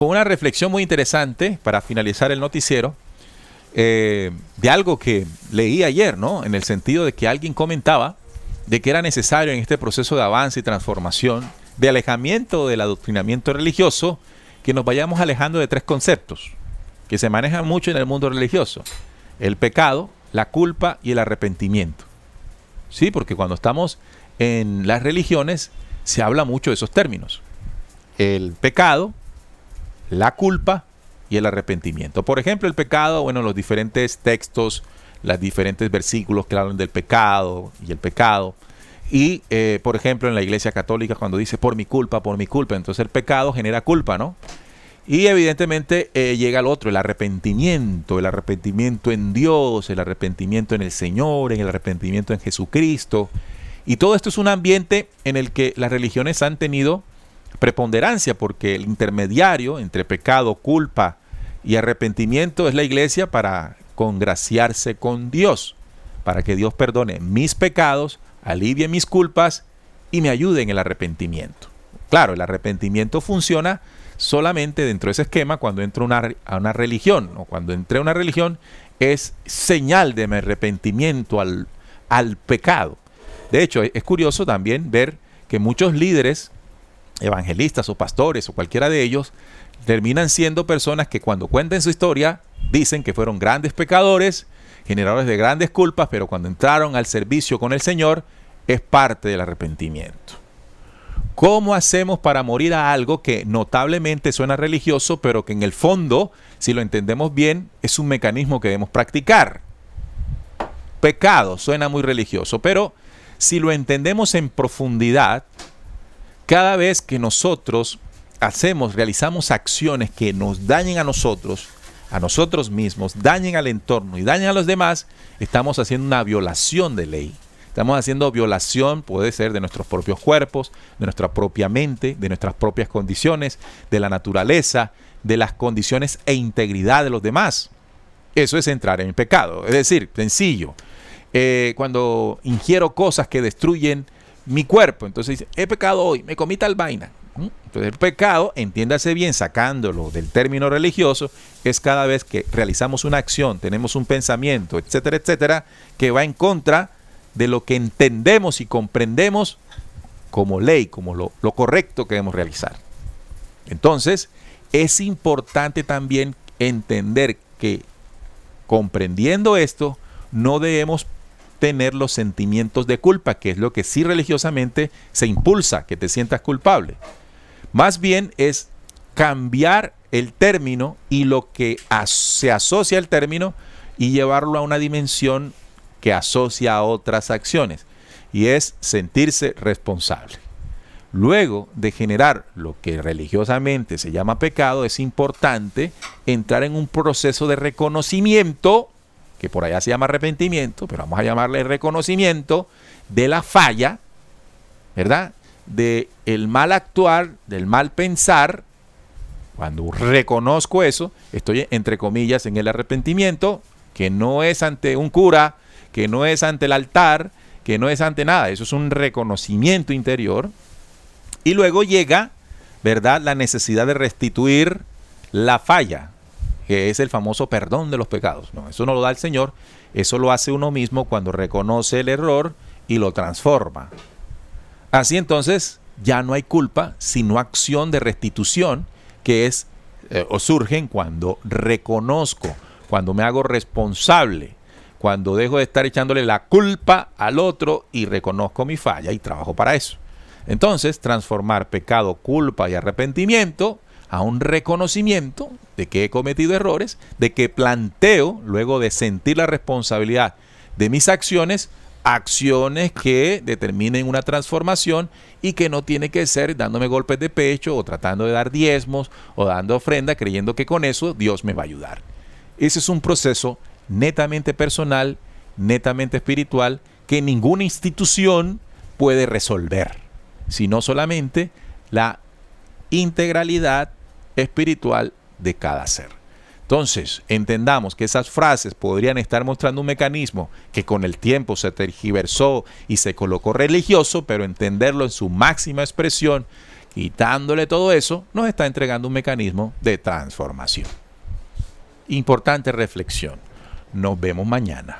con una reflexión muy interesante para finalizar el noticiero de algo que leí ayer, ¿no? En el sentido de que alguien comentaba de que era necesario en este proceso de avance y transformación, de alejamiento del adoctrinamiento religioso, que nos vayamos alejando de tres conceptos que se manejan mucho en el mundo religioso: el pecado, la culpa y el arrepentimiento. Sí, porque cuando estamos en las religiones se habla mucho de esos términos: el pecado, la culpa y el arrepentimiento. Por ejemplo, el pecado, bueno, los diferentes textos, los diferentes versículos que hablan del pecado y el pecado. Y, por ejemplo, en la Iglesia Católica, cuando dice por mi culpa, entonces el pecado genera culpa, ¿no? Y evidentemente llega al otro, el arrepentimiento en Dios, el arrepentimiento en el Señor, el arrepentimiento en Jesucristo. Y todo esto es un ambiente en el que las religiones han tenido preponderancia, porque el intermediario entre pecado, culpa y arrepentimiento es la Iglesia para congraciarse con Dios, para que Dios perdone mis pecados, alivie mis culpas y me ayude en el arrepentimiento. Claro, el arrepentimiento funciona solamente dentro de ese esquema cuando entro a una religión, o cuando entré a una religión es señal de mi arrepentimiento al pecado. De hecho, es curioso también ver que muchos líderes evangelistas o pastores o cualquiera de ellos terminan siendo personas que cuando cuentan su historia dicen que fueron grandes pecadores, generadores de grandes culpas, pero cuando entraron al servicio con el Señor es parte del arrepentimiento. ¿Cómo hacemos para morir a algo que notablemente suena religioso, pero que en el fondo, si lo entendemos bien, es un mecanismo que debemos practicar? Pecado suena muy religioso, pero si lo entendemos en profundidad, cada vez que nosotros realizamos acciones que nos dañen a nosotros mismos, dañen al entorno y dañen a los demás, estamos haciendo una violación de ley. Estamos haciendo violación, puede ser de nuestros propios cuerpos, de nuestra propia mente, de nuestras propias condiciones, de la naturaleza, de las condiciones e integridad de los demás. Eso es entrar en pecado. Es decir, sencillo. Cuando ingiero cosas que destruyen mi cuerpo, entonces dice, he pecado hoy, me comí tal vaina. Entonces el pecado, entiéndase bien, sacándolo del término religioso, es cada vez que realizamos una acción, tenemos un pensamiento, etcétera, etcétera, que va en contra de lo que entendemos y comprendemos como ley, como lo correcto que debemos realizar. Entonces, es importante también entender que comprendiendo esto, no debemos tener los sentimientos de culpa, que es lo que sí religiosamente se impulsa, que te sientas culpable. Más bien es cambiar el término y lo que se asocia al término y llevarlo a una dimensión que asocia a otras acciones, y es sentirse responsable. Luego de generar lo que religiosamente se llama pecado, es importante entrar en un proceso de reconocimiento, que por allá se llama arrepentimiento, pero vamos a llamarle reconocimiento de la falla, ¿verdad? Del mal actuar, del mal pensar. Cuando reconozco eso, estoy entre comillas en el arrepentimiento, que no es ante un cura, que no es ante el altar, que no es ante nada. Eso es un reconocimiento interior. Y luego llega, ¿verdad?, la necesidad de restituir la falla, que es el famoso perdón de los pecados. No, eso no lo da el Señor, eso lo hace uno mismo cuando reconoce el error y lo transforma. Así entonces ya no hay culpa, sino acción de restitución, que es o surgen cuando reconozco, cuando me hago responsable, cuando dejo de estar echándole la culpa al otro y reconozco mi falla y trabajo para eso. Entonces, transformar pecado, culpa y arrepentimiento a un reconocimiento de que he cometido errores, de que planteo, luego de sentir la responsabilidad de mis acciones que determinen una transformación y que no tiene que ser dándome golpes de pecho o tratando de dar diezmos o dando ofrenda creyendo que con eso Dios me va a ayudar. Ese es un proceso netamente personal, netamente espiritual, que ninguna institución puede resolver, sino solamente la integralidad espiritual de cada ser. Entonces, entendamos que esas frases podrían estar mostrando un mecanismo que con el tiempo se tergiversó y se colocó religioso, pero entenderlo en su máxima expresión, Quitándole todo eso, nos está entregando un mecanismo de transformación. Importante reflexión. Nos vemos mañana.